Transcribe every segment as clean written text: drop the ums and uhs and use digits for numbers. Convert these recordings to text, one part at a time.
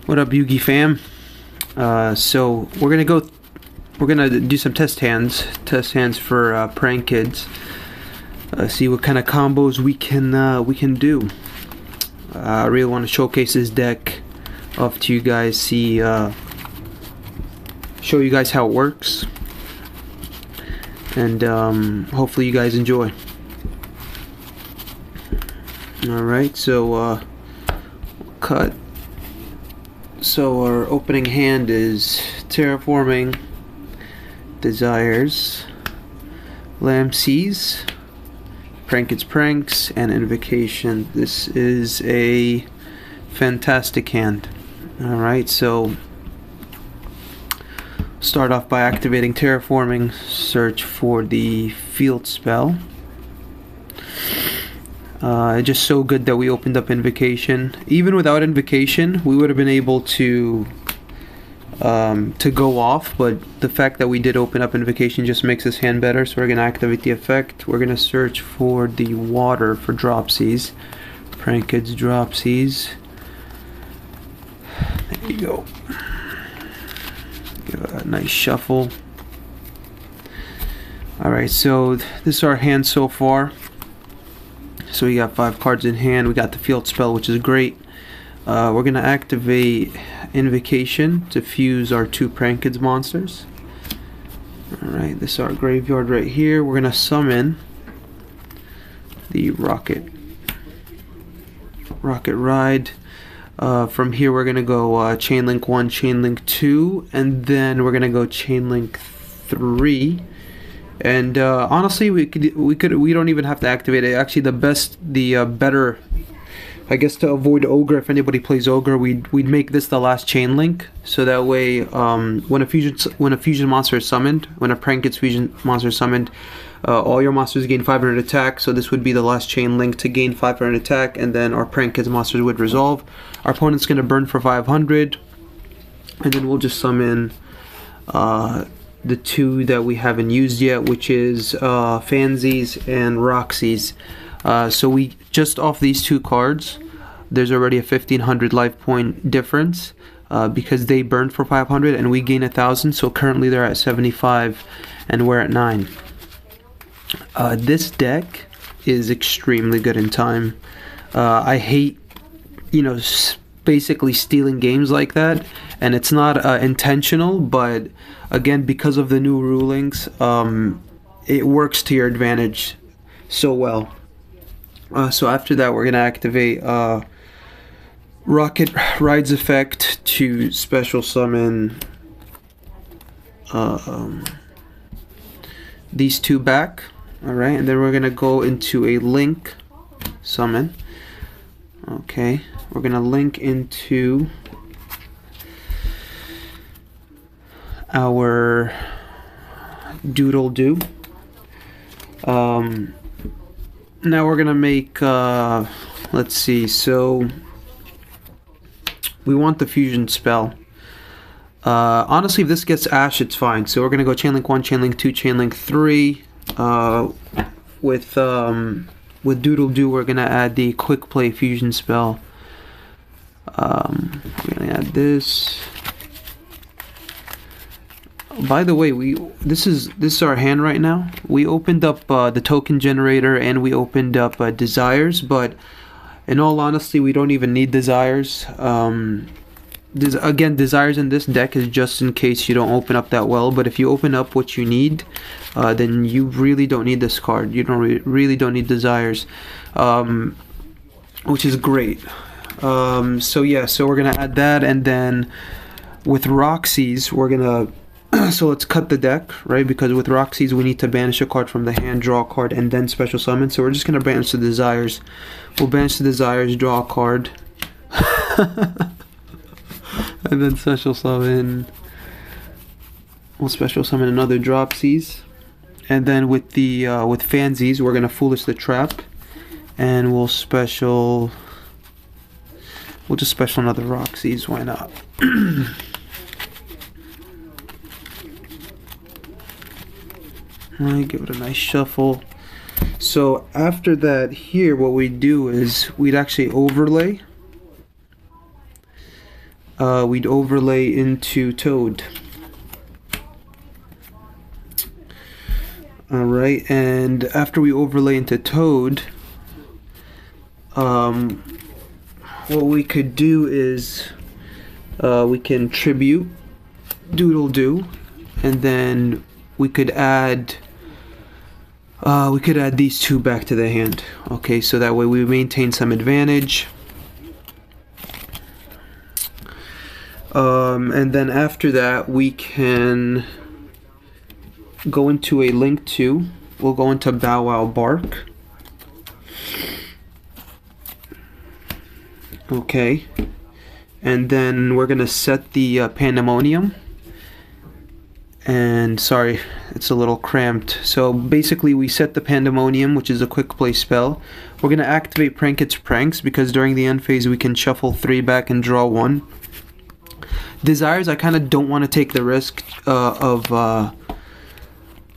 What up, YugiFam? So we're gonna do some test hands for prank kids. See what kind of combos we can do. I really want to showcase this deck off to you guys. Show you guys how it works, and hopefully you guys enjoy. All right, so cut. So our opening hand is Terraforming, Desires, Lamb-Seas, Prank Its Pranks, and Invocation. This is a fantastic hand. Alright, so start off by activating Terraforming, search for the field spell. Just so good that we opened up Invocation. Even without Invocation, we would have been able to go off, but the fact that we did open up Invocation just makes this hand better. So we're going to activate the effect. We're going to search for the water for Dropsies. Prank Kids Dropsies. There you go. Give it a nice shuffle. Alright, so this is our hand so far. So we got 5 cards in hand. We got the field spell, which is great. We're going to activate Invocation to fuse our 2 Prank Kids monsters. Alright, this is our graveyard right here. We're going to summon the Rocket Ride. From here we're going to go Chain Link 1, Chain Link 2, and then we're going to go Chain Link 3. And honestly, we don't even have to activate it. Actually, the better, I guess, to avoid Ogre, if anybody plays Ogre, we'd make this the last chain link, so that way when a fusion monster is summoned, when a Prank Kids fusion monster is summoned, all your monsters gain 500 attack. So this would be the last chain link to gain 500 attack, and then our Prank Kids monsters would resolve. Our opponent's gonna burn for 500, and then we'll just summon the 2 that we haven't used yet, which is Fansies and Roxy's. So we just off these 2 cards, there's already a 1500 life point difference because they burned for 500 and we gain 1000. So currently they're at 75 and we're at 9. This deck is extremely good in time. I hate, basically stealing games like that, and it's not intentional, but again, because of the new rulings, it works to your advantage so well. So after that, we're going to activate Rocket Ride's effect to special summon these 2 back. Alright, and then we're going to go into a link summon. Okay, we're going to link into our Doodle-Doo. Now we're gonna make let's see, so we want the fusion spell. Honestly, if this gets Ash, it's fine. So we're gonna go Chain Link 1, Chain Link 2, Chain Link 3. With Doodle-Doo, we're gonna add the Quick Play fusion spell. We're gonna add this. By the way, this is our hand right now. We opened up the token generator and we opened up Desires, but in all honesty, we don't even need Desires. Again, Desires in this deck is just in case you don't open up that well, but if you open up what you need, then you really don't need this card. You really don't need Desires, which is great. So yeah, so we're gonna add that, and then with Roxy's, we're gonna so let's cut the deck, right? Because with Roxy's, we need to banish a card from the hand, draw a card, and then special summon. So we're just gonna banish the Desires. We'll banish the Desires, draw a card, and then special summon. We'll special summon another Dropsies, and then with the with Fansies, we're gonna Foolish the Trap, and we'll just special another Roxy's. Why not? Alright, give it a nice shuffle. So after that here, what we do is we'd actually overlay we'd overlay into Toad. Alright, and after we overlay into Toad, what we could do is we can tribute Doodle Do, and then we could add these two back to the hand. Okay, so that way we maintain some advantage. And then after that we can go into a link 2. We'll go into Bow Wow Bark. Okay, and then we're gonna set the Pandemonium. And sorry, it's a little cramped. So basically we set the Pandemonium, which is a quick play spell. We're gonna activate Prank Its Pranks because during the end phase we can shuffle 3 back and draw 1. Desires, I kind of don't want to take the risk of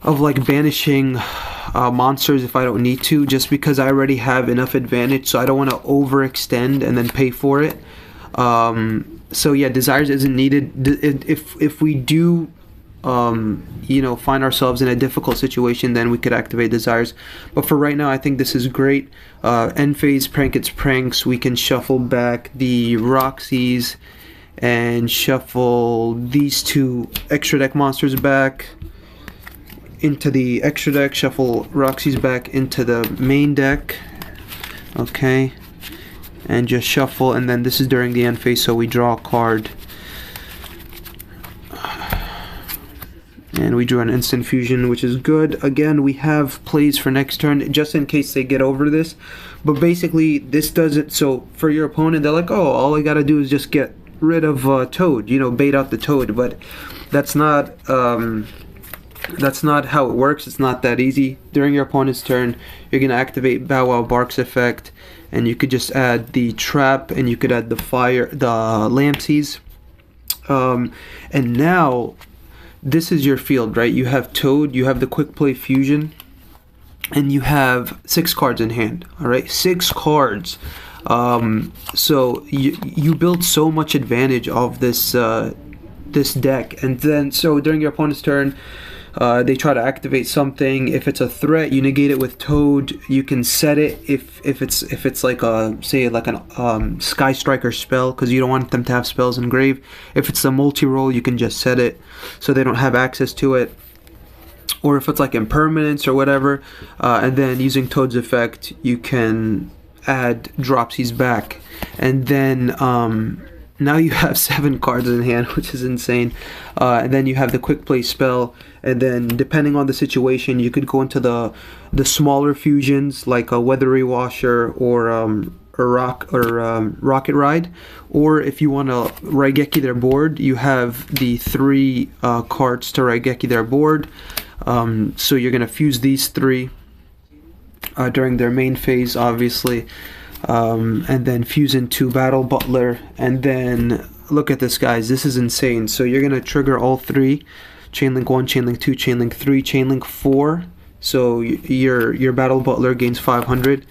like banishing monsters if I don't need to, just because I already have enough advantage, so I don't want to overextend and then pay for it. So yeah, Desires isn't needed. If we do you know, find ourselves in a difficult situation, then we could activate Desires. But for right now, I think this is great. End phase, Prank Its Pranks, we can shuffle back the Roxy's and shuffle these 2 extra deck monsters back into the extra deck, shuffle Roxy's back into the main deck. Okay, and just shuffle, and then this is during the end phase, so we draw a card. And we drew an instant fusion, which is good. Again, we have plays for next turn, just in case they get over this. But basically, this does it. So for your opponent, they're like, oh, all I gotta do is just get rid of Toad, you know, bait out the Toad. But that's not how it works. It's not that easy. During your opponent's turn, you're gonna activate Bow Wow Bark's effect, and you could just add the trap, and you could add the Lampsies. And now this is your field, right? You have Toad, you have the quick play fusion, and you have 6 cards in hand. All right, 6 cards. So you build so much advantage of this this deck, and then so during your opponent's turn, they try to activate something. If it's a threat, you negate it with Toad. You can set it if it's like a, say, like an Sky Striker spell, because you don't want them to have spells in grave. If it's a multi-roll, you can just set it so they don't have access to it. Or if it's like impermanence or whatever, and then using Toad's effect, you can add Dropsies back, and then now you have 7 cards in hand, which is insane. And then you have the quick play spell, and then depending on the situation, you could go into the smaller fusions like a Weathery Washer or Rocket Ride. Or if you want to Raigeki their board, you have the 3 cards to Raigeki their board. So you're gonna fuse these 3 during their main phase, obviously, and then fuse into Battle Butler, and then look at this, guys. This is insane. So you're gonna trigger all 3: Chainlink 1, Chainlink 2, Chainlink 3, Chainlink 4. So your Battle Butler gains 500,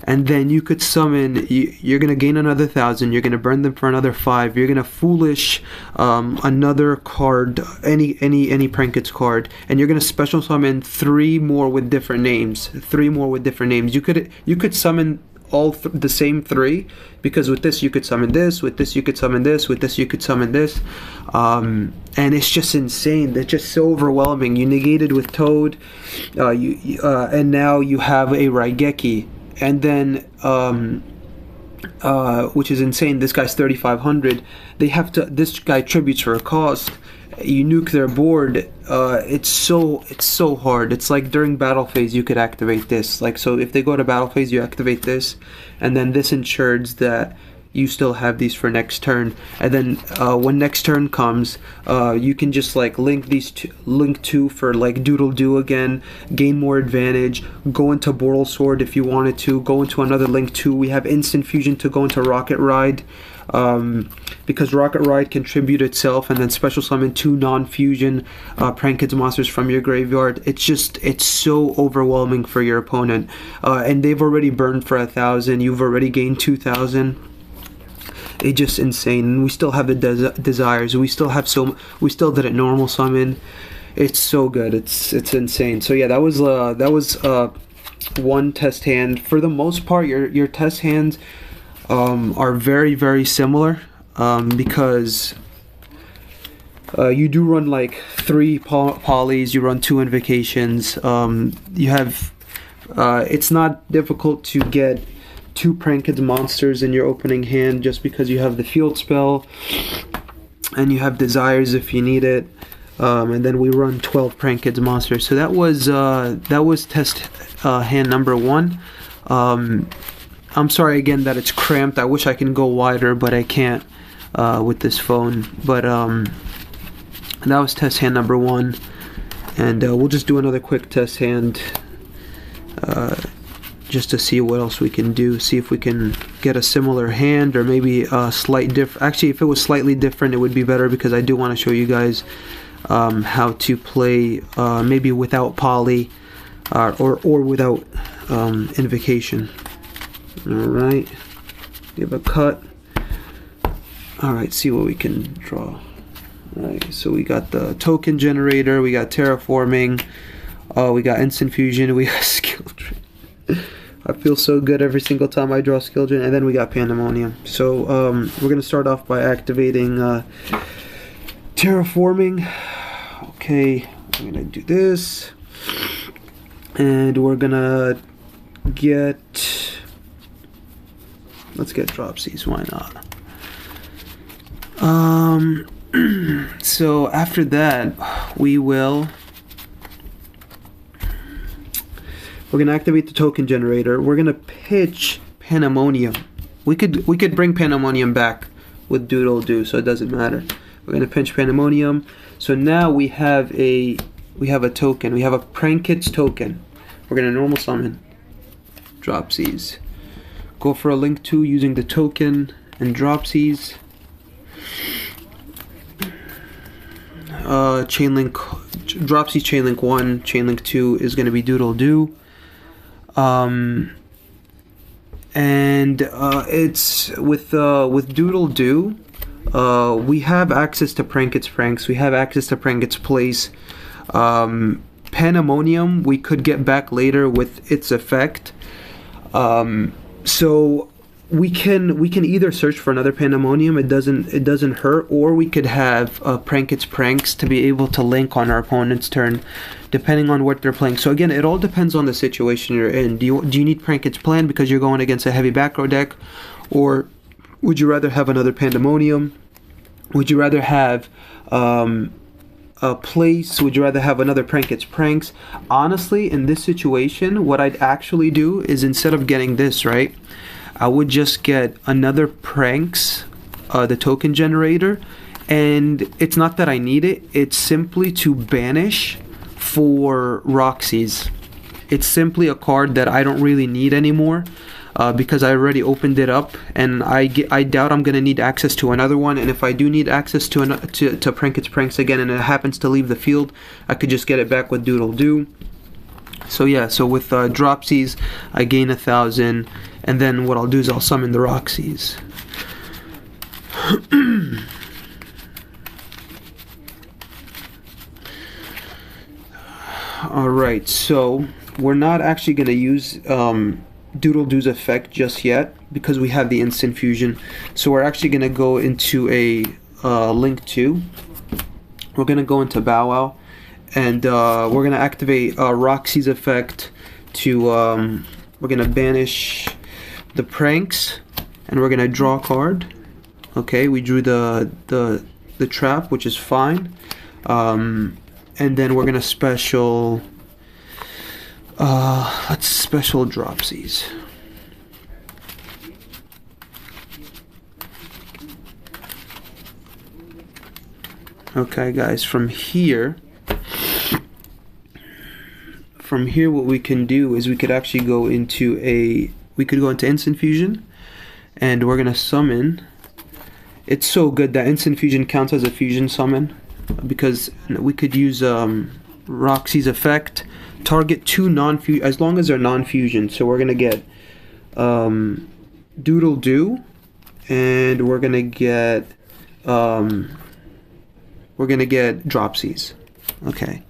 and then you could summon. You're gonna gain another 1,000. You're gonna burn them for another 5. You're gonna Foolish another card, any Prank Its card, and you're gonna special summon 3 more with different names. 3 more with different names. You could summon all the same 3, because with this you could summon this, with this you could summon this, with this you could summon this, and it's just insane. It's just so overwhelming. You negated with Toad, and now you have a Raigeki, and then which is insane. This guy's 3,500. They have to. This guy tributes for a cost. You nuke their board. It's so hard. It's like during battle phase you could activate this. Like, so if they go to battle phase, you activate this, and then this ensures that you still have these for next turn. And then when next turn comes, you can just like link two for like Doodle Do again, gain more advantage, go into Boral Sword if you wanted to, go into another link 2. We have instant fusion to go into Rocket Ride, because Rocket Ride can tribute itself and then special summon 2 non-fusion Prank Its monsters from your graveyard. It's so overwhelming for your opponent, and they've already burned for 1,000. You've already gained 2,000. it's just insane. And we still have the desires. We still did it normal summon. It's so good. It's insane. So yeah, that was one test hand. For the most part, your test hands are very, very similar, because you do run like 3 polys, you run 2 invocations. You have it's not difficult to get 2 Pranked monsters in your opening hand, just because you have the field spell and you have desires if you need it. And then we run 12 Pranked monsters. So that was test hand number 1. I'm sorry again that it's cramped. I wish I can go wider, but I can't with this phone. But that was test hand number 1, and we'll just do another quick test hand just to see what else we can do. See if we can get a similar hand, or maybe a slight Actually, if it was slightly different, it would be better, because I do want to show you guys how to play maybe without poly or without invocation. Alright, give a cut. Alright, see what we can draw. Alright, so we got the token generator, we got terraforming, we got instant fusion, we got skill tree. I feel so good every single time I draw skill gen. And then we got pandemonium. So we're gonna start off by activating terraforming. Okay, I'm gonna do this, and we're gonna let's get dropsies, why not? So after that, we're gonna activate the token generator. We're gonna pitch pandemonium. We could bring pandemonium back with Doodle Do, so it doesn't matter. We're gonna pinch pandemonium. So now we have a token. We have a Prankits token. We're gonna normal summon dropsies. Go for a link 2 using the token and dropsies. Chainlink dropsies, chainlink 1, chainlink 2 is going to be Doodle Do. And it's with Doodle Do, we have access to Prankits Pranks, we have access to Prankits Place. Pandemonium we could get back later with its effect. So we can either search for another pandemonium, it doesn't hurt, or we could have Prankits Pranks to be able to link on our opponent's turn, depending on what they're playing. So again, it all depends on the situation you're in. Do you need Prankits Plan because you're going against a heavy back row deck, or would you rather have another pandemonium? Would you rather have a place? Would you rather have another Prankits Pranks? Honestly, in this situation, what I'd actually do is, instead of getting this, right, I would just get another Pranks, the token generator, and it's not that I need it, it's simply to banish for Roxy's. It's simply a card that I don't really need anymore, because I already opened it up, and I doubt I'm gonna need access to another one. And if I do need access to Prankits Pranks again, and it happens to leave the field, I could just get it back with Doodle Do. So yeah, so with dropsies, I gain 1,000, and then what I'll do is I'll summon the Roxys. Alright, so we're not actually going to use Doodle Do's effect just yet, because we have the instant fusion. So we're actually going to go into a link 2. We're going to go into Bow Wow, and we're going to activate Roxy's effect to, we're going to banish the Pranks, and we're going to draw a card. Okay, we drew the trap, which is fine. And then we're going to special, let's special dropsies. Okay guys, from here what we can do is we could actually go into instant fusion, and we're gonna summon. It's so good that instant fusion counts as a fusion summon, because we could use Roxy's effect, target 2 non-fusion, as long as they're non-fusion. So we're gonna get Doodle Do and we're gonna get Dropsies. Okay.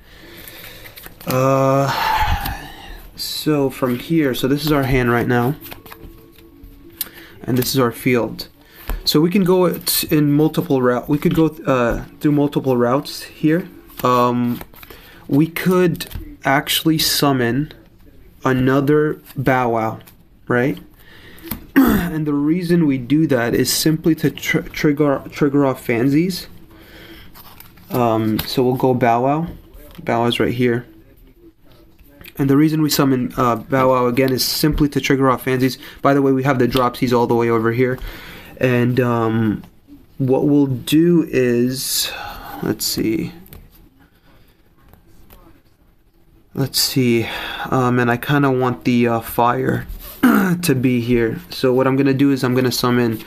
So from here, so this is our hand right now, and this is our field. So we can go in multiple routes. We could go through multiple routes here. We could actually summon another Bow Wow, right? And the reason we do that is simply to trigger off fansies. So we'll go Bow Wow. Bow Wow's right here. And the reason we summon Bow Wow again is simply to trigger off fansies. By the way, we have the Dropsies all the way over here. And what we'll do is, let's see. And I kind of want the fire to be here. So what I'm gonna do is I'm gonna summon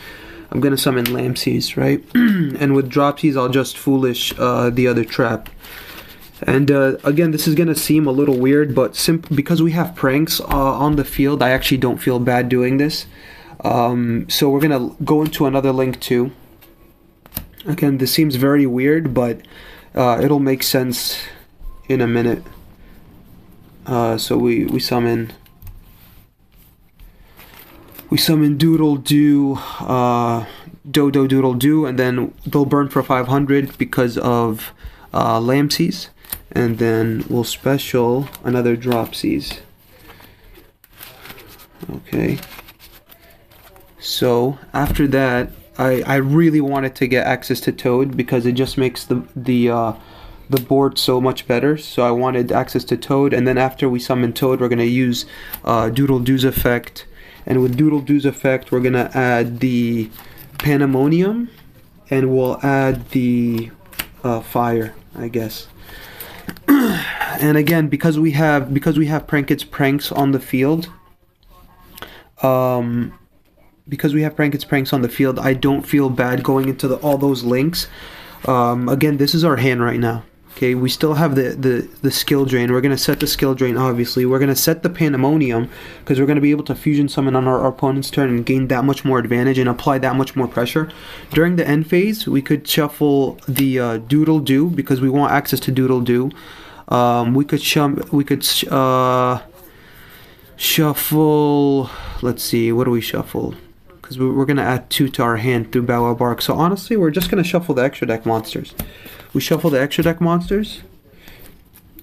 Lampsies, right? And with Dropsies, I'll just foolish the other trap. And again, this is gonna seem a little weird, but because we have pranks on the field, I actually don't feel bad doing this. So we're gonna go into another link too. Again, this seems very weird, but it'll make sense in a minute. So we summon Doodle Doo, Dodo Doodle Doo, and then they'll burn for 500 because of Lampsies, and then we'll special another Dropsies. Okay. So after that, I really wanted to get access to Toad because it just makes the board so much better. So I wanted access to Toad, and then after we summon Toad, we're gonna use Doodle Doo's effect, and with Doodle Doo's effect, we're gonna add the Pandemonium, and we'll add the fire, I guess. And again, because we have Prank Kids Pranks on the field, I don't feel bad going into all those links. Again, this is our hand right now. Okay, we still have the skill drain. We're gonna set the skill drain. Obviously, we're gonna set the Pandemonium because we're gonna be able to fusion summon on our opponent's turn and gain that much more advantage and apply that much more pressure. During the end phase, we could shuffle the Doodle Doo because we want access to Doodle Doo. We could shuffle. Let's see, what do we shuffle? Because we're gonna add 2 to our hand through Bow Wow Bark. So honestly, we're just gonna shuffle the extra deck monsters. We shuffle the extra deck monsters.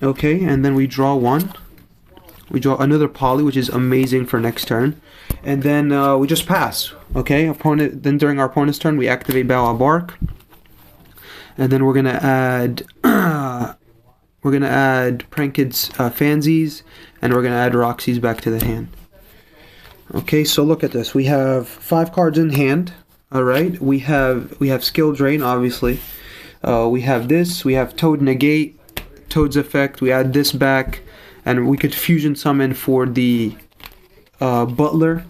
Okay, and then we draw 1. We draw another Poly, which is amazing for next turn. And then we just pass. Okay, then during our opponent's turn, we activate Bow Wow Bark. And then we're gonna add Prank Kids Fansies, and we're gonna add Roxy's back to the hand. Okay, so look at this. We have 5 cards in hand. All right, we have skill drain, obviously. We have this. We have Toad negate, Toad's effect. We add this back, and we could fusion summon for the Butler.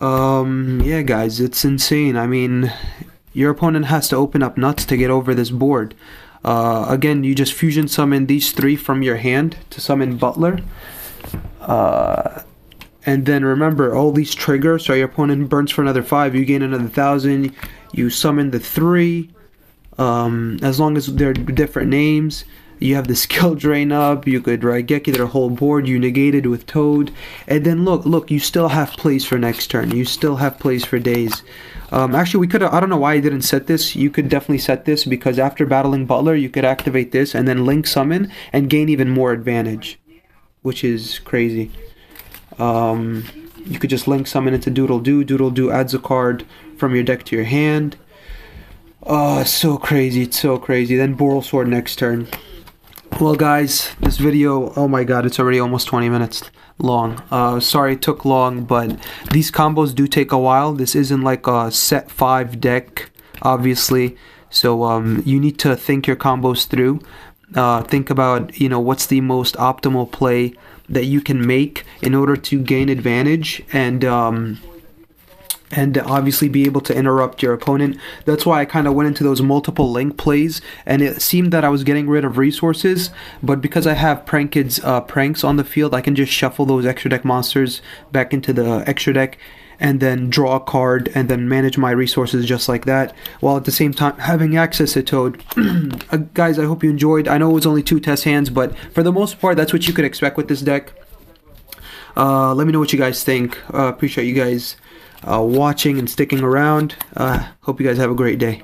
Yeah, guys, it's insane. I mean, your opponent has to open up nuts to get over this board. Again, you just fusion summon these 3 from your hand to summon Butler. And then remember, all these trigger, so your opponent burns for another 5, you gain another 1,000, you summon the 3, as long as they're different names, you have the skill drain up, you could Raigeki their whole board, you negated with Toad, and then look, you still have plays for next turn, you still have plays for days. Actually, we could, I don't know why I didn't set this. You could definitely set this because after battling Butler, you could activate this and then link summon and gain even more advantage, which is crazy. You could just link summon into Doodle Doo. Doodle Doo adds a card from your deck to your hand. Oh, it's so crazy. It's so crazy. Then Boral Sword next turn. Well, guys, this video, oh my god, it's already almost 20 minutes long. Sorry it took long, but these combos do take a while. This isn't like a set 5 deck, obviously. So you need to think your combos through. Think about, what's the most optimal play that you can make in order to gain advantage and obviously be able to interrupt your opponent. That's why I kind of went into those multiple link plays, and it seemed that I was getting rid of resources, but because I have Prank Kids pranks on the field, I can just shuffle those extra deck monsters back into the extra deck and then draw a card and then manage my resources just like that, while at the same time having access to Toad. Guys, I hope you enjoyed. I know it was only 2 test hands, but for the most part, that's what you could expect with this deck. Let me know what you guys think. Appreciate you guys watching and sticking around. Hope you guys have a great day.